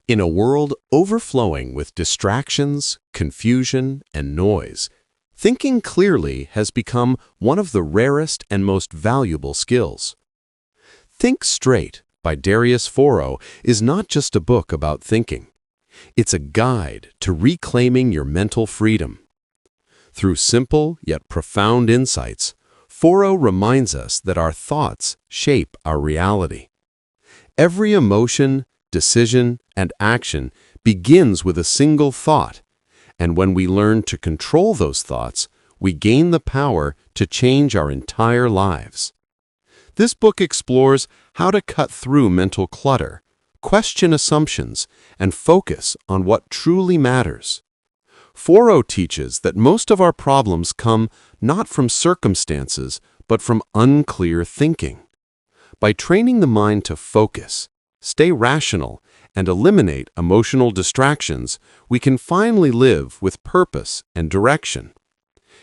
In a world overflowing with distractions, confusion, and noise, thinking clearly has become one of the rarest and most valuable skills. Think Straight by Darius Foroux is not just a book about thinking. It's a guide to reclaiming your mental freedom. Through simple yet profound insights, Foroux reminds us that our thoughts shape our reality. Every emotion, decision, and action begins with a single thought, and when we learn to control those thoughts, we gain the power to change our entire lives. This book explores how to cut through mental clutter, question assumptions, and focus on what truly matters. Foroux teaches that most of our problems come not from circumstances, but from unclear thinking. By training the mind to focus, stay rational, and eliminate emotional distractions, we can finally live with purpose and direction.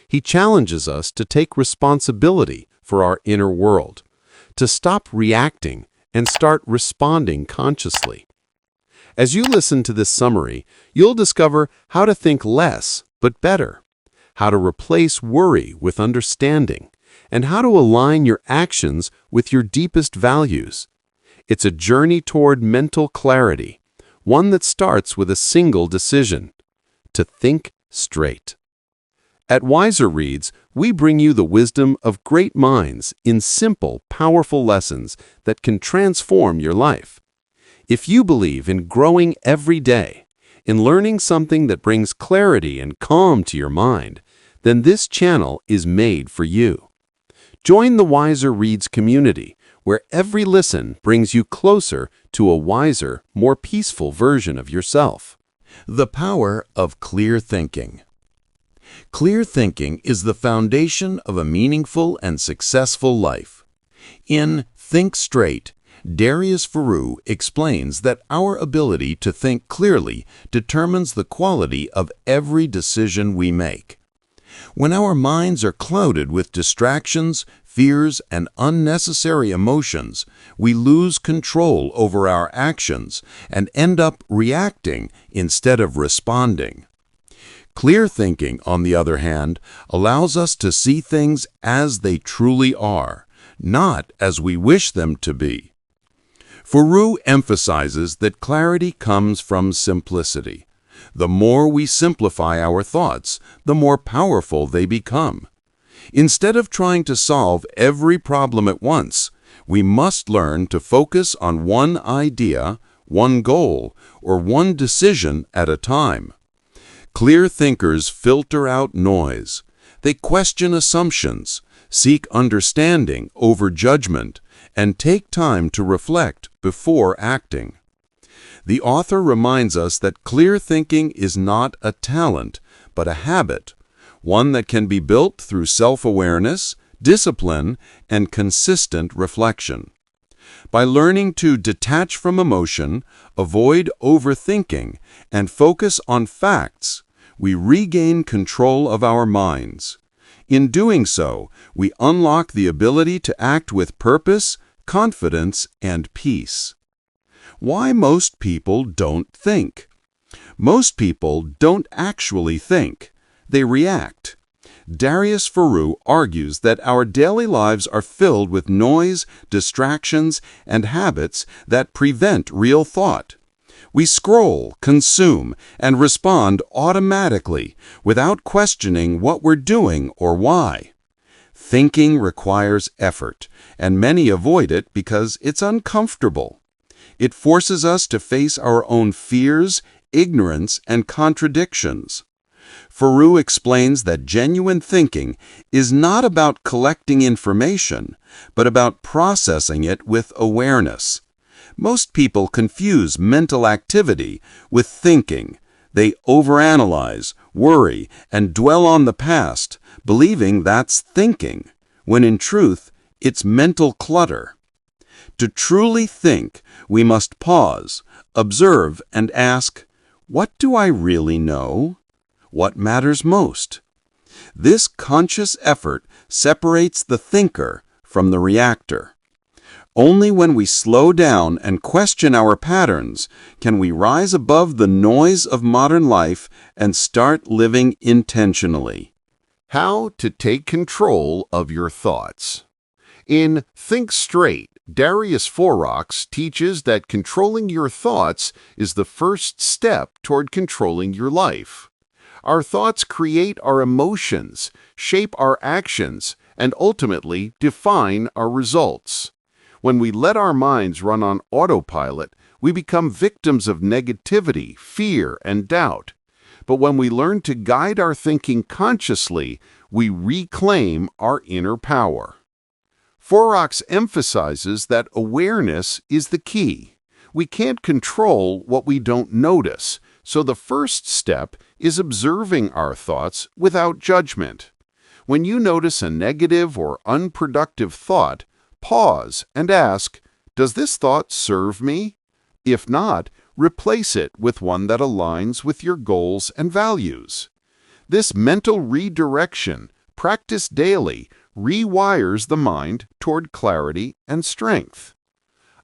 He challenges us to take responsibility for our inner world, to stop reacting and start responding consciously. As you listen to this summary, you'll discover how to think less but better, how to replace worry with understanding, and how to align your actions with your deepest values. It's a journey toward mental clarity, one that starts with a single decision: to think straight. At WiserReads, we bring you the wisdom of great minds in simple, powerful lessons that can transform your life. If you believe in growing every day, in learning something that brings clarity and calm to your mind, then this channel is made for you. Join the WiserReads community, where every listen brings you closer to a wiser, more peaceful version of yourself. The power of clear thinking. Clear thinking is the foundation of a meaningful and successful life. In Think Straight, Darius Foroux explains that our ability to think clearly determines the quality of every decision we make. When our minds are clouded with distractions, fears, and unnecessary emotions, we lose control over our actions and end up reacting instead of responding. Clear thinking, on the other hand, allows us to see things as they truly are, not as we wish them to be. Foroux emphasizes that clarity comes from simplicity. The more we simplify our thoughts, the more powerful they become. Instead of trying to solve every problem at once, we must learn to focus on one idea, one goal, or one decision at a time. Clear thinkers filter out noise. They question assumptions, seek understanding over judgment, and take time to reflect before acting. The author reminds us that clear thinking is not a talent, but a habit, one that can be built through self-awareness, discipline, and consistent reflection. By learning to detach from emotion, avoid overthinking, and focus on facts, we regain control of our minds. In doing so, we unlock the ability to act with purpose, confidence, and peace. Why most people don't think? Most people don't actually think. They react. Darius Foroux argues that our daily lives are filled with noise, distractions, and habits that prevent real thought. We scroll, consume, and respond automatically without questioning what we're doing or why. Thinking requires effort, and many avoid it because it's uncomfortable. It forces us to face our own fears, ignorance, and contradictions. Foroux explains that genuine thinking is not about collecting information, but about processing it with awareness. Most people confuse mental activity with thinking. They overanalyze, worry, and dwell on the past, believing that's thinking, when in truth, it's mental clutter. To truly think, we must pause, observe, and ask, what do I really know? What matters most? This conscious effort separates the thinker from the reactor. Only when we slow down and question our patterns can we rise above the noise of modern life and start living intentionally. How to take control of your thoughts. In Think Straight, Darius Foroux teaches that controlling your thoughts is the first step toward controlling your life. Our thoughts create our emotions, shape our actions, and ultimately define our results. When we let our minds run on autopilot, we become victims of negativity, fear, and doubt. But when we learn to guide our thinking consciously, we reclaim our inner power. Foroux emphasizes that awareness is the key. We can't control what we don't notice, so the first step is observing our thoughts without judgment. When you notice a negative or unproductive thought, pause and ask, does this thought serve me? If not, replace it with one that aligns with your goals and values. This mental redirection, practiced daily, rewires the mind toward clarity and strength.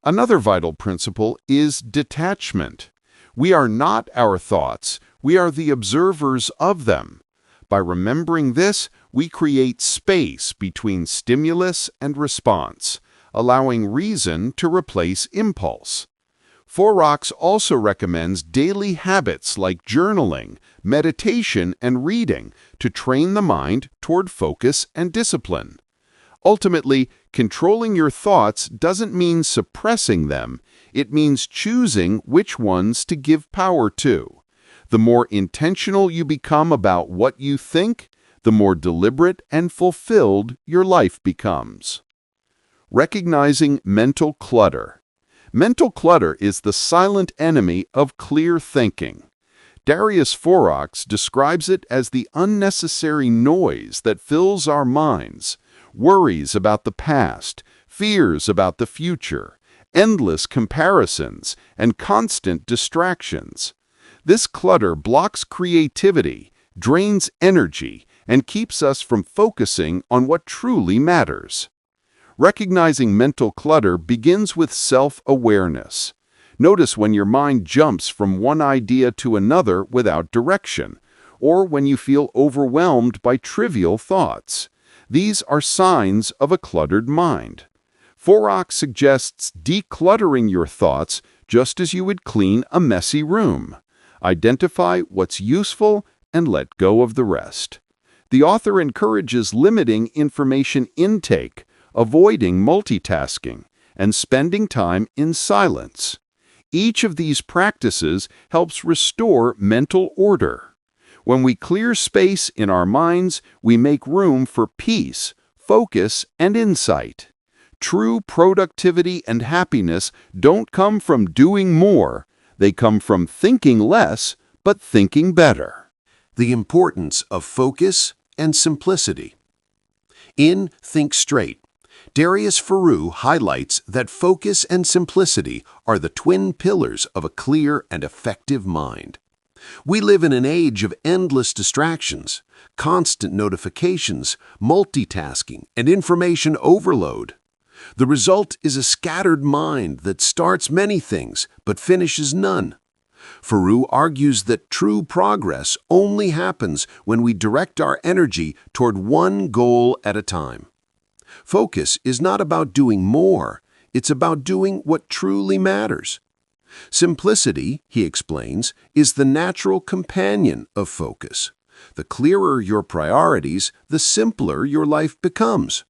Another vital principle is detachment. We are not our thoughts, we are the observers of them. By remembering this, we create space between stimulus and response, allowing reason to replace impulse. Foroux also recommends daily habits like journaling, meditation, and reading to train the mind toward focus and discipline. Ultimately, controlling your thoughts doesn't mean suppressing them, it means choosing which ones to give power to. The more intentional you become about what you think, the more deliberate and fulfilled your life becomes. Recognizing mental clutter. Mental clutter is the silent enemy of clear thinking. Darius Foroux describes it as the unnecessary noise that fills our minds, worries about the past, fears about the future, endless comparisons, and constant distractions. This clutter blocks creativity, drains energy, and keeps us from focusing on what truly matters. Recognizing mental clutter begins with self-awareness. Notice when your mind jumps from one idea to another without direction, or when you feel overwhelmed by trivial thoughts. These are signs of a cluttered mind. Foroux suggests decluttering your thoughts just as you would clean a messy room. Identify what's useful and let go of the rest. The author encourages limiting information intake, avoiding multitasking, and spending time in silence. Each of these practices helps restore mental order. When we clear space in our minds, we make room for peace, focus, and insight. True productivity and happiness don't come from doing more. They come from thinking less, but thinking better. The importance of focus and simplicity. In Think Straight, Darius Foroux highlights that focus and simplicity are the twin pillars of a clear and effective mind. We live in an age of endless distractions, constant notifications, multitasking, and information overload. The result is a scattered mind that starts many things but finishes none. Foroux argues that true progress only happens when we direct our energy toward one goal at a time. Focus is not about doing more, it's about doing what truly matters. Simplicity, he explains, is the natural companion of focus. The clearer your priorities, the simpler your life becomes.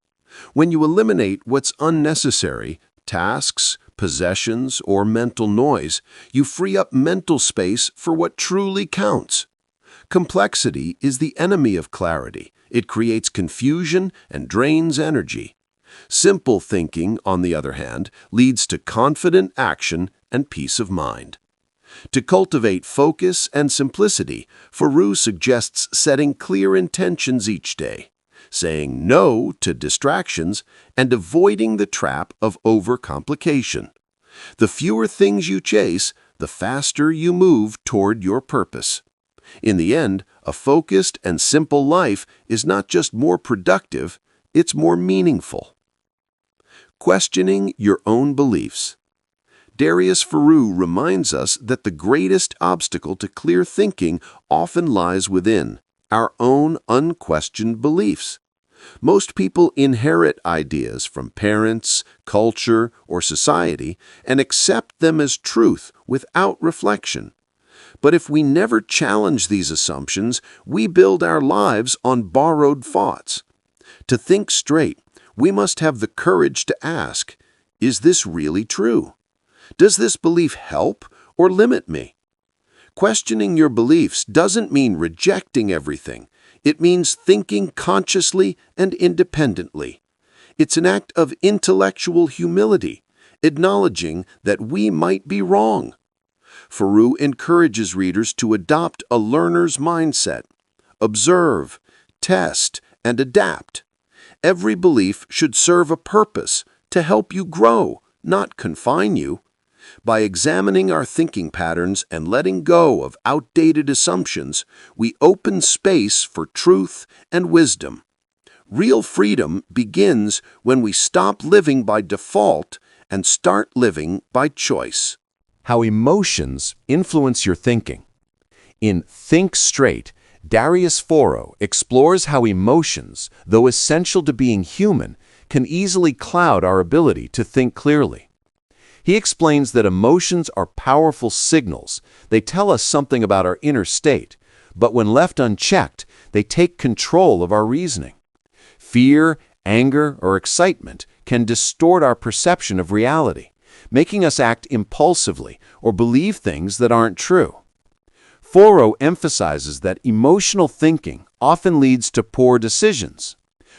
When you eliminate what's unnecessary, tasks, possessions, or mental noise, you free up mental space for what truly counts. Complexity is the enemy of clarity. It creates confusion and drains energy. Simple thinking, on the other hand, leads to confident action and peace of mind. To cultivate focus and simplicity, Foroux suggests setting clear intentions each day, saying no to distractions, and avoiding the trap of overcomplication. The fewer things you chase, the faster you move toward your purpose. In the end, a focused and simple life is not just more productive, it's more meaningful. Questioning your own beliefs. Darius Foroux reminds us that the greatest obstacle to clear thinking often lies within our own unquestioned beliefs. Most people inherit ideas from parents, culture, or society and accept them as truth without reflection. But if we never challenge these assumptions, we build our lives on borrowed thoughts. To think straight, we must have the courage to ask, is this really true? Does this belief help or limit me? Questioning your beliefs doesn't mean rejecting everything. It means thinking consciously and independently. It's an act of intellectual humility, acknowledging that we might be wrong. Foroux encourages readers to adopt a learner's mindset. Observe, test, and adapt. Every belief should serve a purpose to help you grow, not confine you. By examining our thinking patterns and letting go of outdated assumptions, we open space for truth and wisdom. Real freedom begins when we stop living by default and start living by choice. How emotions influence your thinking. In Think Straight, Darius Foroux explores how emotions, though essential to being human, can easily cloud our ability to think clearly. He explains that emotions are powerful signals. They tell us something about our inner state, but when left unchecked, they take control of our reasoning. Fear, anger, or excitement can distort our perception of reality, making us act impulsively or believe things that aren't true. Foroux emphasizes that emotional thinking often leads to poor decisions.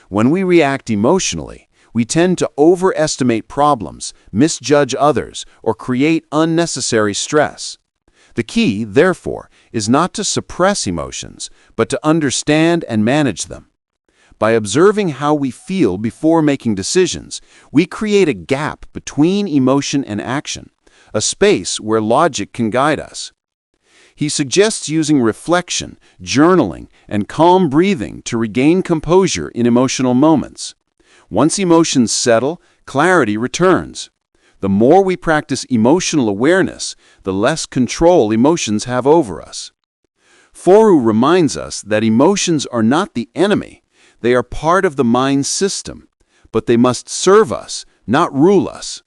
When we react emotionally, we tend to overestimate problems, misjudge others, or create unnecessary stress. The key, therefore, is not to suppress emotions, but to understand and manage them. By observing how we feel before making decisions, we create a gap between emotion and action, a space where logic can guide us. He suggests using reflection, journaling, and calm breathing to regain composure in emotional moments. Once emotions settle, clarity returns. The more we practice emotional awareness, the less control emotions have over us. Foroux reminds us that emotions are not the enemy. They are part of the mind system, but they must serve us, not rule us.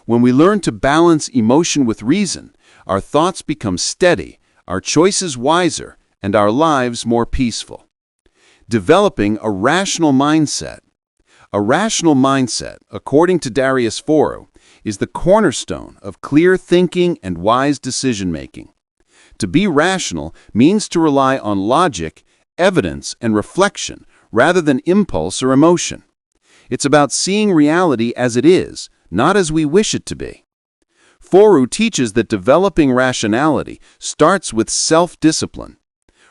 When we learn to balance emotion with reason, our thoughts become steady, our choices wiser, and our lives more peaceful. Developing a rational mindset. A rational mindset, according to Darius Foroux, is the cornerstone of clear thinking and wise decision-making. To be rational means to rely on logic, evidence, and reflection rather than impulse or emotion. It's about seeing reality as it is, not as we wish it to be. Foroux teaches that developing rationality starts with self-discipline.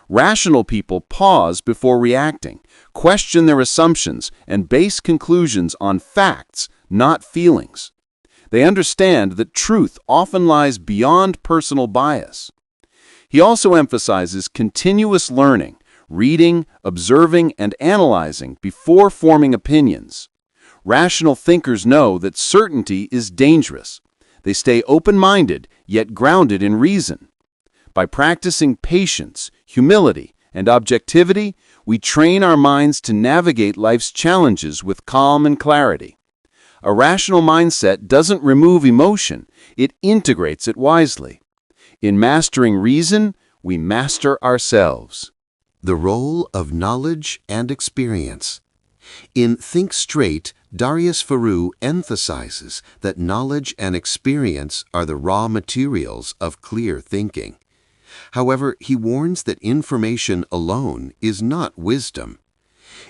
Rational people pause before reacting, question their assumptions, and base conclusions on facts, not feelings. They understand that truth often lies beyond personal bias. He also emphasizes continuous learning, reading, observing, and analyzing before forming opinions. Rational thinkers know that certainty is dangerous. They stay open-minded, yet grounded in reason. By practicing patience, humility, and objectivity, we train our minds to navigate life's challenges with calm and clarity. A rational mindset doesn't remove emotion, it integrates it wisely. In mastering reason, we master ourselves. The role of knowledge and experience. In Think Straight, Darius Foroux emphasizes that knowledge and experience are the raw materials of clear thinking. However, he warns that information alone is not wisdom.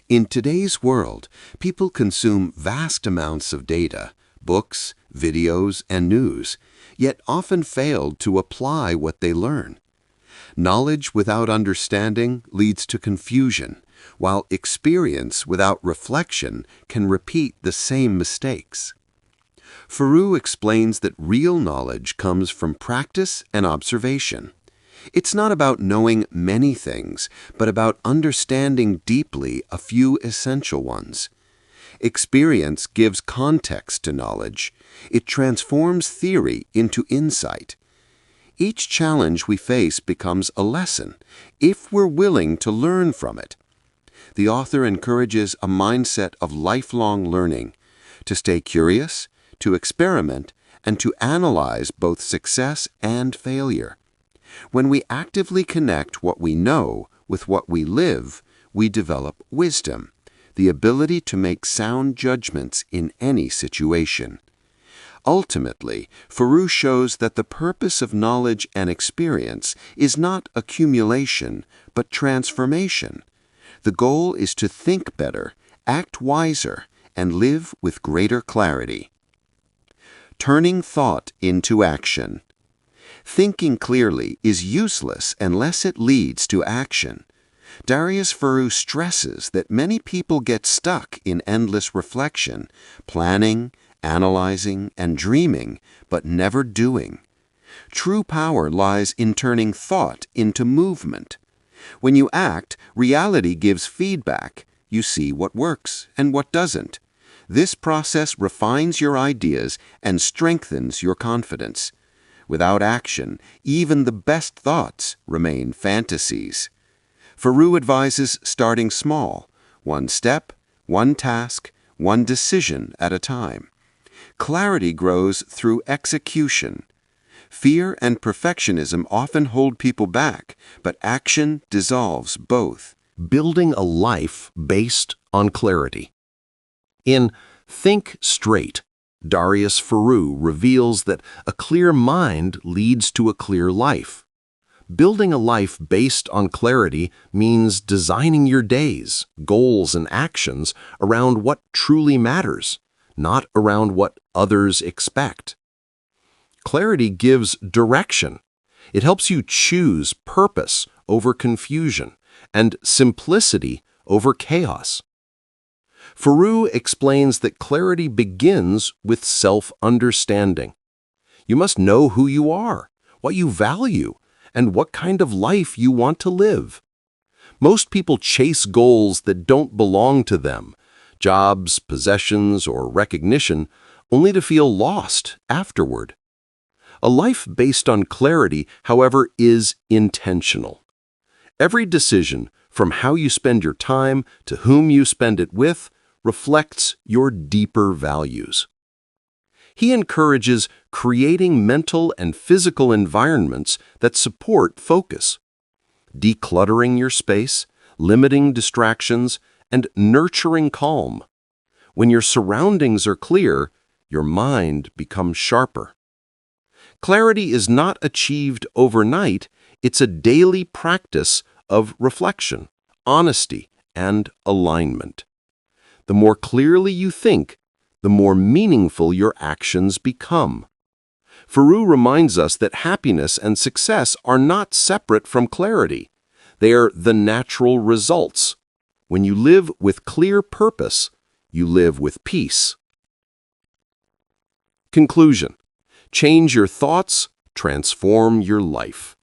In today's world, people consume vast amounts of data, books, videos, and news, yet often fail to apply what they learn. Knowledge without understanding leads to confusion, while experience without reflection can repeat the same mistakes. Foroux explains that real knowledge comes from practice and observation. It's not about knowing many things, but about understanding deeply a few essential ones. Experience gives context to knowledge. It transforms theory into insight. Each challenge we face becomes a lesson, if we're willing to learn from it. The author encourages a mindset of lifelong learning, to stay curious, to experiment, and to analyze both success and failure. When we actively connect what we know with what we live, we develop wisdom, the ability to make sound judgments in any situation. Ultimately, Foroux shows that the purpose of knowledge and experience is not accumulation, but transformation. The goal is to think better, act wiser, and live with greater clarity. Turning thought into action. Thinking clearly is useless unless it leads to action. Darius Foroux stresses that many people get stuck in endless reflection, planning, analyzing, and dreaming, but never doing. True power lies in turning thought into movement. When you act, reality gives feedback. You see what works and what doesn't. This process refines your ideas and strengthens your confidence. Without action, even the best thoughts remain fantasies. Foroux advises starting small, one step, one task, one decision at a time. Clarity grows through execution. Fear and perfectionism often hold people back, but action dissolves both. Building a life based on clarity. In Think Straight, Darius Foroux reveals that a clear mind leads to a clear life. Building a life based on clarity means designing your days, goals, and actions around what truly matters, not around what others expect. Clarity gives direction. It helps you choose purpose over confusion and simplicity over chaos. Foroux explains that clarity begins with self-understanding. You must know who you are, what you value, and what kind of life you want to live. Most people chase goals that don't belong to them, jobs, possessions, or recognition, only to feel lost afterward. A life based on clarity, however, is intentional. Every decision, from how you spend your time to whom you spend it with, reflects your deeper values. He encourages creating mental and physical environments that support focus, decluttering your space, limiting distractions, and nurturing calm. When your surroundings are clear, your mind becomes sharper. Clarity is not achieved overnight, it's a daily practice of reflection, honesty, and alignment. The more clearly you think, the more meaningful your actions become. Foroux reminds us that happiness and success are not separate from clarity. They are the natural results. When you live with clear purpose, you live with peace. Conclusion. Change your thoughts, transform your life.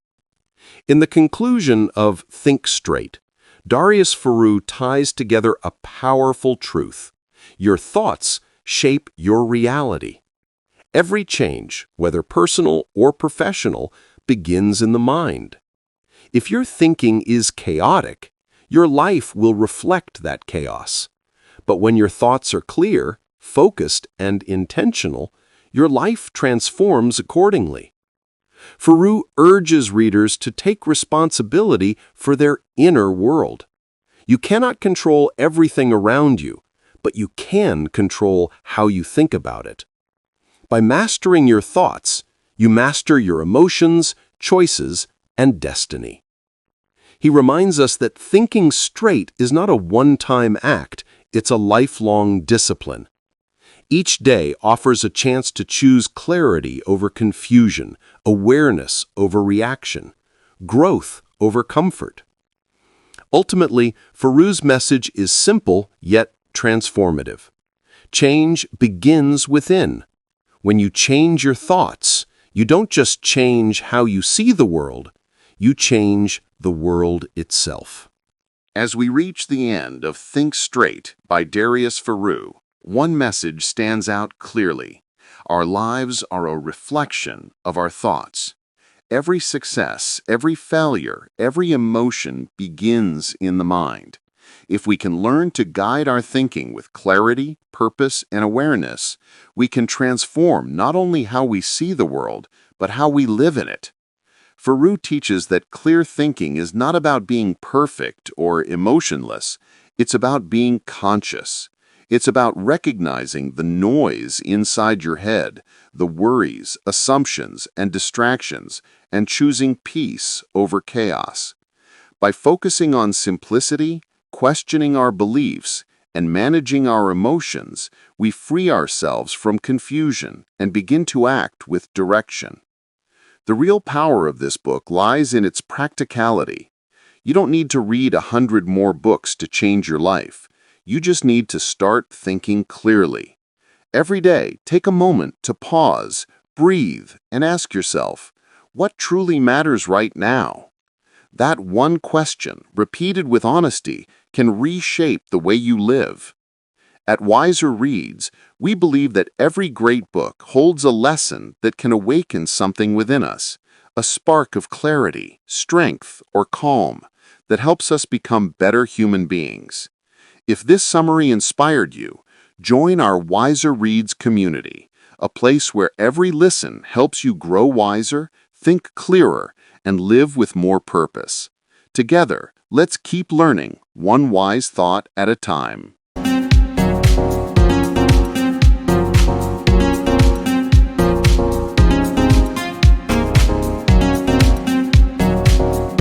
In the conclusion of Think Straight, Darius Foroux ties together a powerful truth. Your thoughts shape your reality. Every change, whether personal or professional, begins in the mind. If your thinking is chaotic, your life will reflect that chaos. But when your thoughts are clear, focused, and intentional, your life transforms accordingly. Foroux urges readers to take responsibility for their inner world. You cannot control everything around you, but you can control how you think about it. By mastering your thoughts, you master your emotions, choices, and destiny. He reminds us that thinking straight is not a one-time act, it's a lifelong discipline. Each day offers a chance to choose clarity over confusion, awareness over reaction, growth over comfort. Ultimately, Foroux's message is simple yet transformative. Change begins within. When you change your thoughts, you don't just change how you see the world, you change the world itself. As we reach the end of Think Straight by Darius Foroux, One message stands out clearly. Our lives are a reflection of our thoughts. Every success, every failure, every emotion begins in the mind. If we can learn to guide our thinking with clarity, purpose, and awareness, we can transform not only how we see the world, but how we live in it. Foroux teaches that clear thinking is not about being perfect or emotionless. It's about being conscious. It's about recognizing the noise inside your head, the worries, assumptions, and distractions, and choosing peace over chaos. By focusing on simplicity, questioning our beliefs, and managing our emotions, we free ourselves from confusion and begin to act with direction. The real power of this book lies in its practicality. You don't need to read 100 more books to change your life. You just need to start thinking clearly. Every day, take a moment to pause, breathe, and ask yourself, what truly matters right now? That one question, repeated with honesty, can reshape the way you live. At WiserReads, we believe that every great book holds a lesson that can awaken something within us, a spark of clarity, strength, or calm that helps us become better human beings. If this summary inspired you, join our WiserReads community, a place where every listen helps you grow wiser, think clearer, and live with more purpose. Together, let's keep learning, one wise thought at a time.